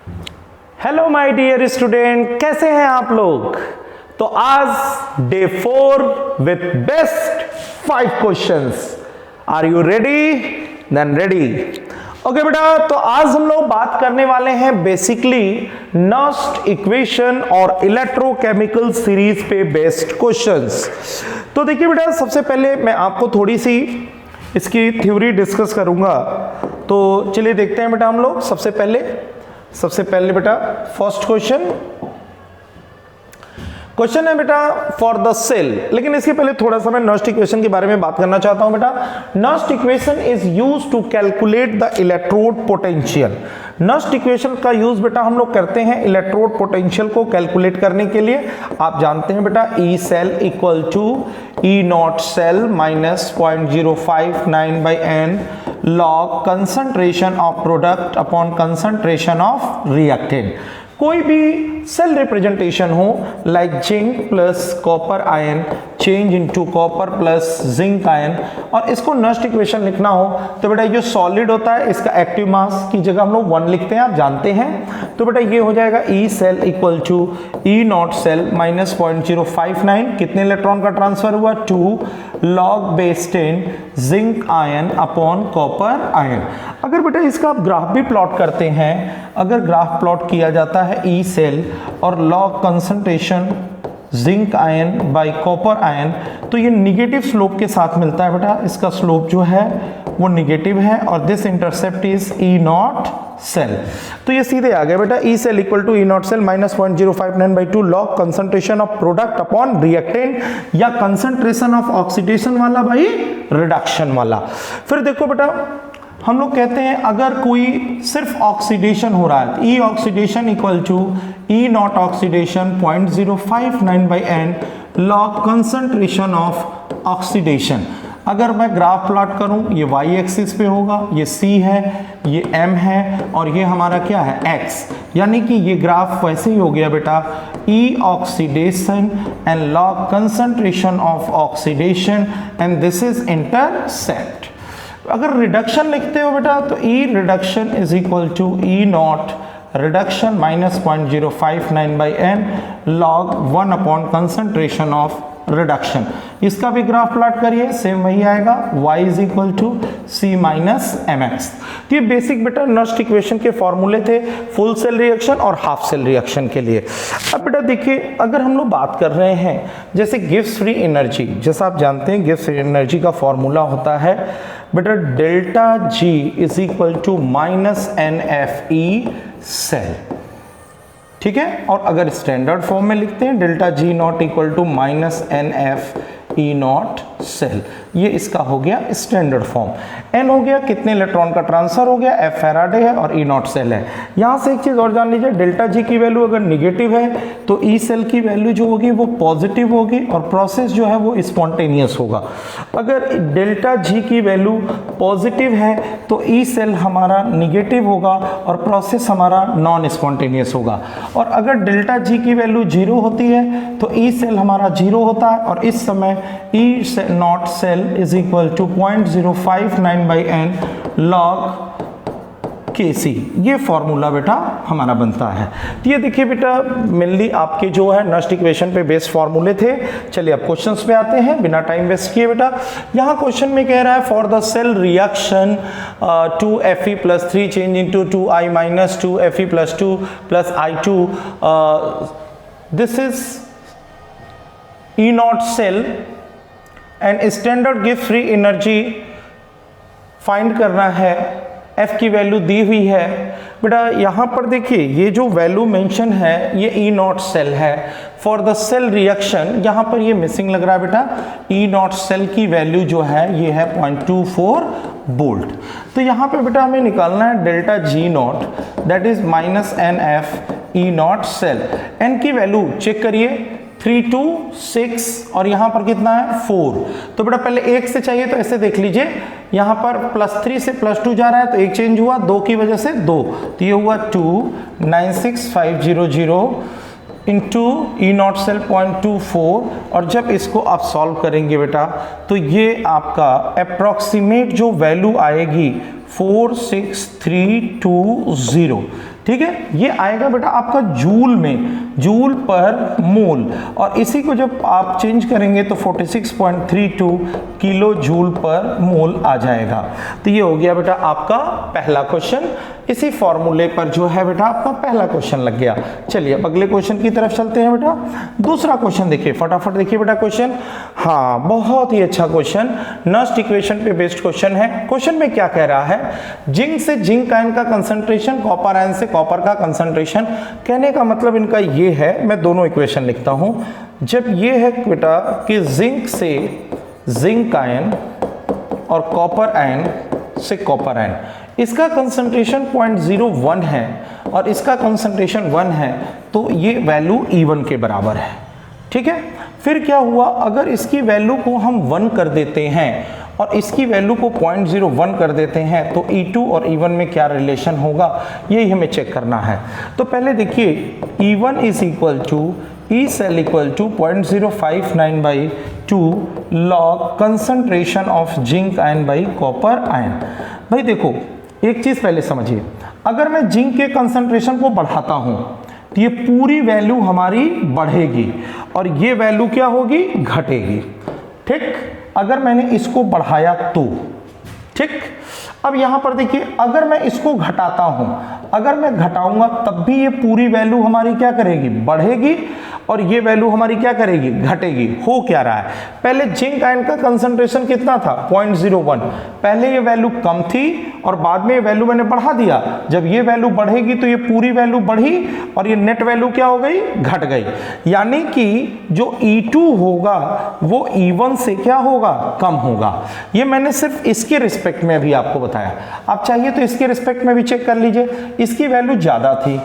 Hello my dear student, कैसे हैं आप लोग। तो आज day 4 with best 5 questions. Are you ready? Then ready. Okay बेटा, तो आज हम लोग बात करने वाले हैं बेसिकली नस्ट इक्वेशन और इलेक्ट्रोकेमिकल सीरीज पे बेस्ड क्वेश्चंस। तो देखिए बेटा, सबसे पहले मैं आपको थोड़ी सी इसकी थ्योरी डिस्कस करूंगा। तो चलिए देखते हैं बेटा हम लोग। सबसे पहले बेटा फर्स्ट क्वेश्चन है बेटा फॉर द सेल। लेकिन इसके पहले थोड़ा सा मैं नस्ट इक्वेशन के बारे में बात करना चाहता हूं बेटा। Nernst equation is used to calculate the electrode potential. Nernst equation का यूज बेटा हम लोग करते हैं इलेक्ट्रोड पोटेंशियल को कैलकुलेट करने के लिए। आप जानते हैं बेटा E cell equal to E not cell minus 0.059 by N log concentration of product upon concentration of reactant. कोई भी सेल रिप्रेजेंटेशन हो like zinc plus copper ion change into copper plus zinc ion, और इसको Nernst equation लिखना हो तो बेटा जो सॉलिड होता है इसका एक्टिव मास की जगह हम लोग 1 लिखते हैं, आप जानते हैं। तो बेटा ये हो जाएगा E cell equal to E not cell minus 0.059, कितने इलेक्ट्रॉन का ट्रांसफर हुआ 2 log base 10 zinc ion upon copper ion. अगर बेटा इसका आप ग्राफ भी प्लॉट करते हैं, अगर ग्राफ प्लॉट किया जाता है ई सेल और log concentration zinc ion bye copper ion, तो ये निगेटिव स्लोप के साथ मिलता है बेटा। इसका स्लोप जो है वो निगेटिव है और this intercept is E not cell. तो ये सीधे आ गया बेटा E cell equal to E not cell minus 0.059 by 2 log concentration of product upon reactant, या कंसंट्रेशन ऑफ ऑक्सीडेशन वाला बाई रिडक्शन वाला। फिर देखो बेटा हम लोग कहते हैं अगर कोई सिर्फ ऑक्सीडेशन हो रहा है, E oxidation equal to E naught oxidation 0.059 by N log concentration of oxidation. अगर मैं ग्राफ प्लॉट करूं, ये वाई एक्सिस पे होगा, ये सी है, ये एम है और ये हमारा क्या है एक्स, यानी कि ये ग्राफ वैसे ही हो गया बेटा E oxidation and log concentration of oxidation and this is intercept. अगर रिडक्शन लिखते हो बेटा तो E reduction is equal to E naught reduction minus 0.059 by N log 1 upon concentration of reduction. इसका भी ग्राफ प्लॉट करिए, सेम वही आएगा y is equal to C minus M X. तो ये बेसिक बेटा नस्ट इक्वेशन के फॉर्मूले थे फुल सेल रिएक्शन और हाफ सेल रिएक्शन के लिए। अब बेटा देखिए, अगर हम लोग बात कर रहे हैं जैसे गिब्स फ्री एनर्जी, जैसा आप जानते हैं गिब्स फ्री एनर्जी का फॉर्मूला होता है बेटा delta G is equal to minus n F E cell, ठीक है। और अगर स्टैंडर्ड फॉर्म में लिखते हैं delta G not equal to minus n F E not cell, ये इसका हो गया स्टैंडर्ड फॉर्म। एन हो गया कितने इलेक्ट्रॉन का ट्रांसफर हो गया, एफ फैराडे है और ई नॉट सेल है। यहां से एक चीज और जान लीजिए, डेल्टा जी की वैल्यू अगर निगेटिव है तो ई सेल की वैल्यू जो होगी वो पॉजिटिव होगी और प्रोसेस जो है वो स्पॉन्टेनियस होगा। अगर डेल्टा जी की वैल्यू पॉजिटिव है तो ई सेल हमारा निगेटिव होगा और प्रोसेस हमारा नॉन स्पॉन्टेनियस होगा। और अगर डेल्टा जी की वैल्यू 0 होती है तो ई सेल हमारा 0 होता है और इस समय E not cell is equal to 0.059 by N log K C. ये फॉर्मूला बेटा हमारा बनता है। तो ये देखिए बेटा मेनली आपके जो है नस्ट इक्वेशन पे बेस्ड फॉर्मूले थे। चलिए अब क्वेश्चंस पे आते हैं बिना टाइम वेस्ट किए बेटा। यहाँ क्वेश्चन में कह रहा है for the cell reaction 2Fe+3 change into 2I minus 2Fe+2 plus I2, this is E not cell and standard गिव फ्री एनर्जी फाइंड करना है, F की वैल्यू दी हुई है बेटा। यहाँ पर देखिए ये जो वैल्यू मेंशन है ये E नॉट सेल है। फॉर द सेल रिएक्शन यहाँ पर ये मिसिंग लग रहा है बेटा, E नॉट सेल की वैल्यू जो है ये है 0.24 वोल्ट। तो यहाँ पे बेटा हमें निकालना है delta G not that is minus n F E not cell. N की वैल्यू चेक करिए 3, 2, 6 और यहाँ पर कितना है 4। तो बेटा पहले 1 से चाहिए तो ऐसे देख लीजिए, यहाँ पर +3 से +2 जा रहा है तो 1 चेंज हुआ, 2 की वजह से 2, तो ये हुआ 2,96500 इंटू ई नॉट सेल 0.24। और जब इसको आप सॉल्व करेंगे बेटा तो ये आपका अप्रॉक्सीमेट जो वैल्यू आएगी 46,320। ठीक है, ये आएगा बेटा आपका जूल में, जूल पर मोल, और इसी को जब आप चेंज करेंगे तो 46.32 किलो जूल पर मोल आ जाएगा। तो ये हो गया बेटा आपका पहला क्वेश्चन। इसी फॉर्मूले पर जो है बेटा आपका पहला क्वेश्चन लग गया। चलिए अब अगले क्वेश्चन की तरफ चलते हैं बेटा। दूसरा क्वेश्चन देखिए, फटाफट देखिए बेटा क्वेश्चन। हाँ, बहुत ही अच्छा क्वेश्चन, नस्ट इक्वेशन पे बेस्ड क्वेश्चन है। क्वेश्चन में क्या कह रहा है, जिंक से जिंक आयन का कंसंट्रेशन, कॉपर आयन से कॉपर का कंसंट्रेशन। कहने का मतलब इनका ये है, मैं दोनों इक्वेशन लिखता हूं। जब ये है बेटा कि जिंक से जिंक आयन और कॉपर आयन से कॉपर आयन, इसका कंसंट्रेशन 0.01 है और इसका कंसंट्रेशन 1 है, तो ये वैल्यू E1 के बराबर है। ठीक है, फिर क्या हुआ, अगर इसकी वैल्यू को हम 1 कर देते हैं और इसकी वैल्यू को 0.01 कर देते हैं तो E2 और E1 में क्या रिलेशन होगा, यही हमें चेक करना है। तो पहले देखिए, E1 is equal to E cell equal to 0.059/2 log concentration of zinc ion by copper ion. भाई देखो, एक चीज पहले समझिए, अगर मैं जिंक के कंसंट्रेशन को बढ़ाता हूं तो ये पूरी वैल्यू हमारी बढ़ेगी और ये वैल्यू क्या होगी, घटेगी। ठीक, अगर मैंने इसको बढ़ाया तो ठीक। अब यहां पर देखिए, अगर मैं इसको घटाता हूं, अगर मैं घटाऊंगा तब भी ये पूरी वैल्यू हमारी क्या करेगी, बढ़ेगी, और ये वैल्यू हमारी क्या करेगी, घटेगी। हो क्या रहा है, पहले जिंक आयन का कंसंट्रेशन कितना था, 0.01। पहले ये वैल्यू कम थी और बाद में ये वैल्यू मैंने बढ़ा दिया। जब ये वैल्यू बढ़ेगी तो ये पूरी वैल्यू बढ़ी और ये नेट वैल्यू क्या हो गई, घट गई। यानी कि जो E2 होगा वो E1 से क्या होगा, कम होगा। ये मैंने सिर्फ इसके रिस्पेक्ट में अभी आपको बताया। आप चाहिए तो इसके रिस्पेक्ट में भी चेक कर लीजिए, इसकी वैल्यू ज्यादा थी,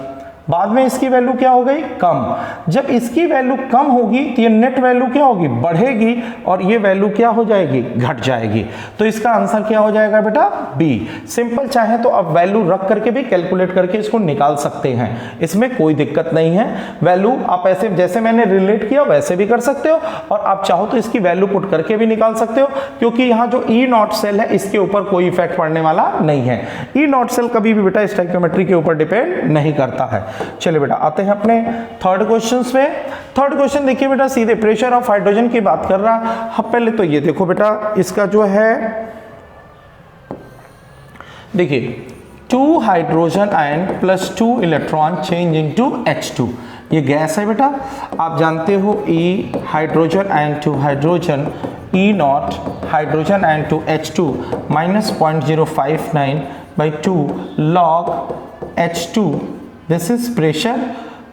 बाद में इसकी वैल्यू क्या हो गई, कम। जब इसकी वैल्यू कम होगी तो ये नेट वैल्यू क्या होगी, बढ़ेगी, और ये वैल्यू क्या हो जाएगी, घट जाएगी। तो इसका आंसर क्या हो जाएगा बेटा, बी। सिंपल, चाहे तो आप वैल्यू रख करके भी कैलकुलेट करके इसको निकाल सकते हैं, इसमें कोई दिक्कत नहीं है। वैल्यू आप ऐसे जैसे मैंने रिलेट किया वैसे भी कर सकते हो, और आप चाहो तो इसकी वैल्यू पुट करके भी निकाल सकते हो, क्योंकि यहाँ जो E0 सेल है इसके ऊपर कोई इफेक्ट पड़ने वाला नहीं है। E0 सेल कभी भी बेटा स्टोइकियोमेट्री के ऊपर डिपेंड नहीं करता है। चलिए बेटा आते हैं अपने थर्ड क्वेश्चन पे। थर्ड क्वेश्चन देखिए बेटा, सीधे प्रेशर ऑफ हाइड्रोजन की बात कर रहा है। पहले तो ये देखो बेटा, इसका जो है देखिए, 2 hydrogen ion plus 2 electron change into H2। ये गैस है बेटा, आप जानते हो E hydrogen ion to hydrogen, E0 hydrogen ion to H2 minus 0.059/2 log H2। This is pressure,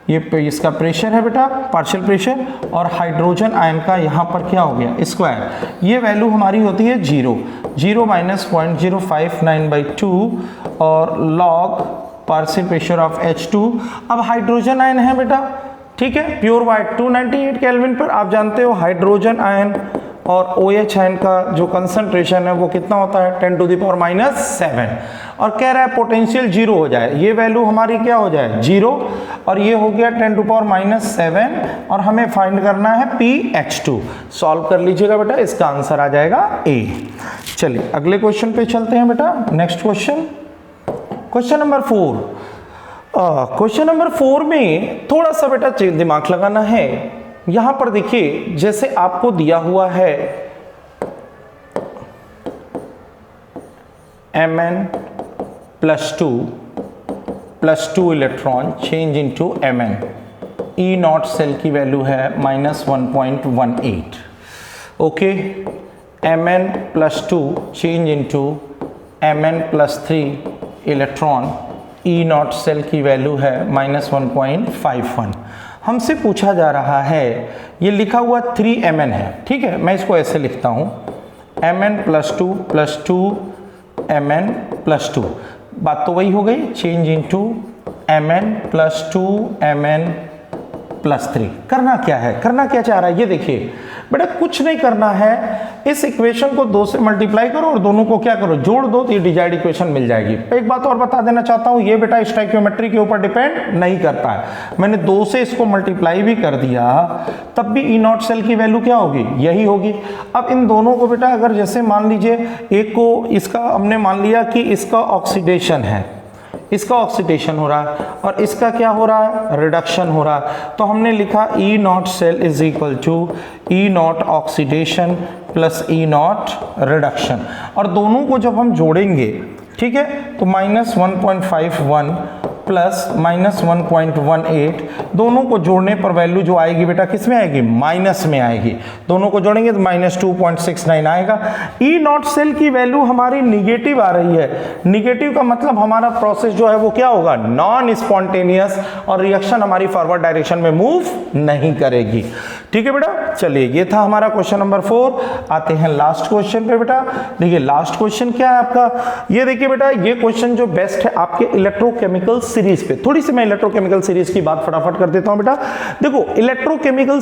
ये इसका प्रेशर है बेटा, पार्शियल प्रेशर, और हाइड्रोजन आयन का यहाँ पर क्या हो गया, स्क्वायर। ये वैल्यू हमारी होती है 0 माइनस 0.059/2 और log partial pressure of H2। अब हाइड्रोजन आयन है बेटा, ठीक है, प्योर वाइट 298 केल्विन पर। आप जानते हो हाइड्रोजन आयन और OH आयन का जो कंसंट्रेशन है वो कितना होता है, 10⁻⁷ और कह रहा है पोटेंशियल 0 हो जाए। ये वैल्यू हमारी क्या हो जाए, 0, और ये हो गया 10⁻⁷, और हमें फाइंड करना है PH2। सॉल्व कर लीजिएगा बेटा, इसका आंसर आ जाएगा A। चलिए अगले क्वेश्चन पे चलते हैं बेटा। Next question, question number 4। Question number 4 में थोड़ा सा बेटा दिमाग लगाना है। यहां पर देखिए, जैसे आपको दिया हुआ है Mn+2 electron change into Mn, E0 cell की वैल्यू है -1.18। Okay, Mn+2 change into Mn+3 electron, E0 cell की वैल्यू है -1.51। हमसे पूछा जा रहा है, ये लिखा हुआ 3Mn है, ठीक है, मैं इसको ऐसे लिखता हूँ Mn+2 + 2Mn+2। बात तो वही हो गई, चेंज इनटू Mn+2 Mn +3। करना क्या है, करना क्या चाह रहा है, ये देखिए बेटा कुछ नहीं करना है, इस इक्वेशन को 2 से मल्टीप्लाई करो और दोनों को क्या करो, जोड़ दो, तो ये डिजाइड इक्वेशन मिल जाएगी। एक बात और बता देना चाहता हूं, ये बेटा स्टोइकियोमेट्री के ऊपर डिपेंड नहीं करता है। मैंने 2 से इसको मल्टीप्लाई भी कर दिया तब भी ई नॉट सेल की वैल्यू क्या होगी, यही होगी। अब इन दोनों को बेटा अगर जैसे मान लीजिए एक को इसका हमने मान लिया कि इसका ऑक्सीडेशन है, इसका ऑक्सीडेशन हो रहा है और इसका क्या हो रहा है, रिडक्शन हो रहा है, तो हमने लिखा E not cell is equal to E naught oxidation plus E naught reduction. और दोनों को जब हम जोड़ेंगे, ठीक है, तो -1.51 प्लस -1.18, दोनों को जोड़ने पर वैल्यू जो आएगी बेटा किस में आएगी, माइनस में आएगी। दोनों को जोड़ेंगे तो -2.69 आएगा। ई नॉट सेल की वैल्यू हमारी निगेटिव आ रही है, निगेटिव का मतलब हमारा प्रोसेस जो है वो क्या होगा, नॉन स्पॉन्टेनियस, और रिएक्शन हमारी फॉरवर्ड डायरेक्शन में मूव नहीं करेगी। ठीक है बेटा, चलिए ये था हमारा क्वेश्चन नंबर 4। आते हैं लास्ट क्वेश्चन पे बेटा। देखिए लास्ट क्वेश्चन क्या है आपका, ये देखिए बेटा, ये क्वेश्चन जो बेस्ट है आपके इलेक्ट्रोकेमिकल सीरीज पे। थोड़ी सी मैं इलेक्ट्रोकेमिकल सीरीज की बात फटाफट कर देता हूं बेटा। देखो इलेक्ट्रोकेमिकल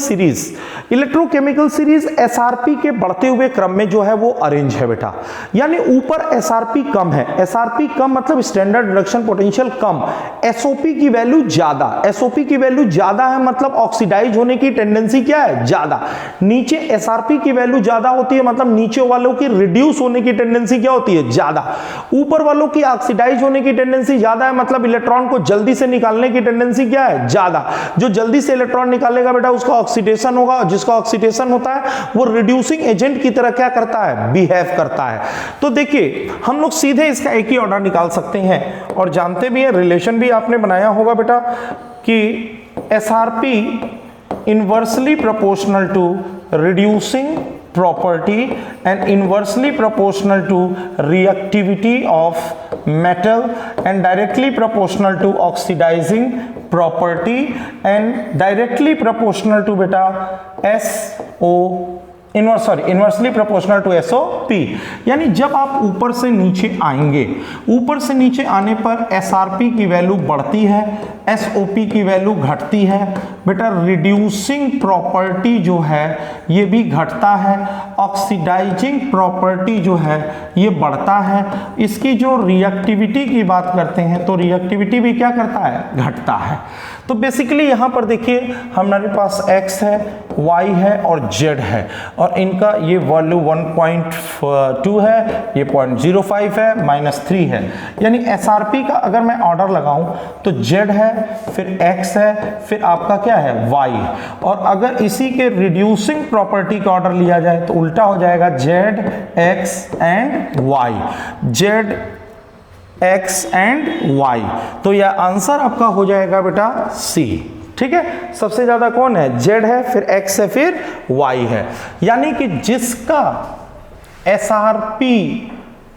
सीरीज एसआरपी के बढ़ते हुए क्रम में जो है वो अरेंज है बेटा, यानी ऊपर एसआरपी कम है, एसआरपी कम मतलब स्टैंडर्ड रिडक्शन पोटेंशियल कम, एसओपी की वैल्यू ज्यादा, एसओपी की वैल्यू ज्यादा है मतलब ऑक्सीडाइज होने की टेंडेंसी क्या है, ज्यादा। नीचे एसआरपी की वैल्यू ज्यादा होती है मतलब नीचे वालों की रिड्यूस होने की टेंडेंसी क्या होती है, ज्यादा। ऊपर वालों की ऑक्सीडाइज होने की टेंडेंसी ज्यादा है मतलब इलेक्ट्रॉन को जल्दी से निकालने की टेंडेंसी क्या है, ज्यादा। जो जल्दी से इलेक्ट्रॉन निकालेगा बेटा उसका ऑक्सीडेशन होगा, जिसका ऑक्सीडेशन होता है वो रिड्यूसिंग एजेंट की तरह क्या करता है, बिहेव करता है। तो देखिए हम लोग सीधे इसका एक ही ऑर्डर निकाल सकते हैं और जानते भी हैं, रिलेशन भी आपने बनाया होगा बेटा कि SRP inversely proportional to reducing property and inversely proportional to reactivity of metal and directly proportional to oxidizing property and directly proportional to beta inversely proportional to SOP. यानी जब आप ऊपर से नीचे आएंगे, ऊपर से नीचे आने पर एसआरपी की वैल्यू बढ़ती है, एसओपी की वैल्यू घटती है बेटा, रिड्यूसिंग प्रॉपर्टी जो है ये भी घटता है, ऑक्सीडाइजिंग प्रॉपर्टी जो है ये बढ़ता है। इसकी जो रिएक्टिविटी की बात करते हैं तो रिएक्टिविटी भी क्या करता है, घटता है। तो बेसिकली यहाँ पर देखिए हमारे पास x है, y है और z है और इनका ये वैल्यू 1.2 है, ये 0.05 है, -3 है। यानी एसआरपी का अगर मैं ऑर्डर लगाऊं तो z है, फिर x है, फिर आपका क्या है, y। और अगर इसी के रिड्यूसिंग प्रॉपर्टी का ऑर्डर लिया जाए तो उल्टा हो जाएगा, z x and y, z x and y। तो यह आंसर आपका हो जाएगा बेटा C। ठीक है, सबसे ज्यादा कौन है, Z है, फिर X है, फिर Y है। यानी कि जिसका SRP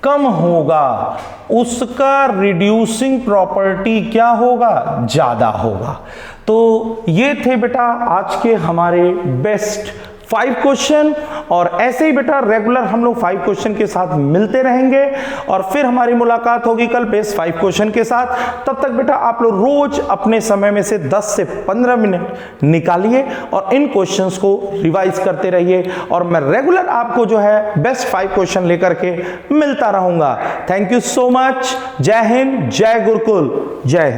कम होगा उसका रिड्यूसिंग प्रॉपर्टी क्या होगा, ज्यादा होगा। तो ये थे बेटा आज के हमारे बेस्ट 5 क्वेश्चन, और ऐसे ही बेटा रेगुलर हम लोग 5 क्वेश्चन के साथ मिलते रहेंगे और फिर हमारी मुलाकात होगी कल बेस्ट 5 क्वेश्चन के साथ। तब तक बेटा आप लोग रोज अपने समय में से 10 से 15 मिनट निकालिए और इन क्वेश्चंस को रिवाइज करते रहिए और मैं रेगुलर आपको जो है बेस्ट 5 क्वेश्चन लेकर के मिलता रहूंगा। Thank you so much. जय हिंद, जय गुरुकुल, जय हिंद।